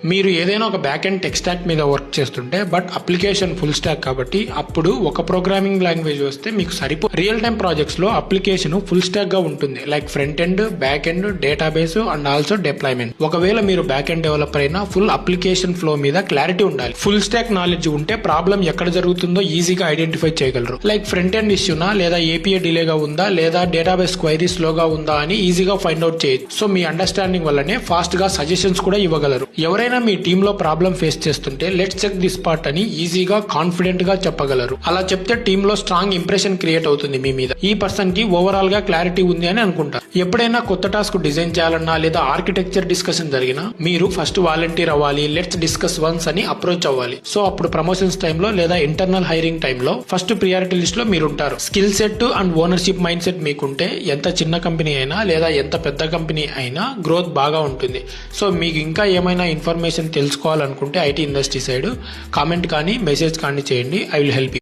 మీరు ఏదైనా ఒక బ్యాక్ అండ్ టెక్ స్టాక్ మీద వర్క్ చేస్తుంటే బట్ అప్లికేషన్ ఫుల్ స్టాక్ కాబట్టి అప్పుడు ఒక ప్రోగ్రామింగ్ లాంగ్వేజ్ వస్తే మీకు రియల్ టైమ్ ప్రాజెక్ట్స్ లో అప్లికేషన్ ఫుల్ స్టాక్ గా ఉంటుంది. Like front end, back end, database and also deployment. ఒకవేళ మీరు బ్యాక్ ఎండ్ డెవలపర్ అయినా ఫుల్ అప్లికేషన్ ఫ్లో మీద క్లారిటీ ఉండాలి. ఫుల్ స్టాక్ నాలెడ్జ్ ఉంటే ప్రాబ్లం ఎక్కడ జరుగుతుందో ఈజీగా ఐడెంటిఫై చేయగలరు. లైక్ ఫ్రంట్ ఎండ్ ఇష్యూనా, లేదా ఏపీఐ డిలేగా ఉందా, లేదా డేటాబేస్ క్వైరీ స్లోగా ఉందా అని ఈజీగా ఫైండ్ అవుట్ చేయొచ్చు. సో మీ అండర్స్టాండింగ్ వల్లనే ఫాస్ట్ గా సజెషన్స్ కూడా ఇవ్వగలరు. ఎవరైనా మీ టీమ్ లో ప్రాబ్లం ఫేస్ చేస్తుంటే లెట్స్ చెక్ దిస్ పార్ట్ అని ఈజీగా కాన్ఫిడెంట్ గా చెప్పగలరు. అలా చెప్తే టీమ్ లో స్ట్రాంగ్ ఇంప్రెషన్ క్రియేట్ అవుతుంది మీ మీద. ఈ పర్సన్ కి ఓవరాల్ గా క్లారిటీ ఉంది అని అనుకుంటారు. ఎప్పుడైనా కొత్త టాస్క్ డిజైన్ చేయాలన్నా లేదా ఆర్కిటెక్చర్ డిస్కషన్ జరిగినా మీరు ఫస్ట్ వాలంటీర్ అవ్వాలి. లెట్స్ డిస్కస్ వన్స్ అని అప్రోచ్ అవ్వాలి. సో అప్పుడు ప్రమోషన్స్ టైంలో లేదా ఇంటర్నల్ హైరింగ్ టైంలో ఫస్ట్ ప్రియారిటీ లిస్ట్ లో మీరుంటారు. Skill set and ownership mind set మీకుంటే ఎంత చిన్న కంపెనీ అయినా లేదా ఎంత పెద్ద కంపెనీ అయినా గ్రోత్ బాగా ఉంటుంది. సో మీకు ఇంకా ఏమైనా ఇన్ఫర్మేషన్ తెలుసుకోవాలనుకుంటే ఐటీ ఇండస్ట్రీ సైడ్ కామెంట్ కానీ మెసేజ్ కానీ చేయండి. I will help you.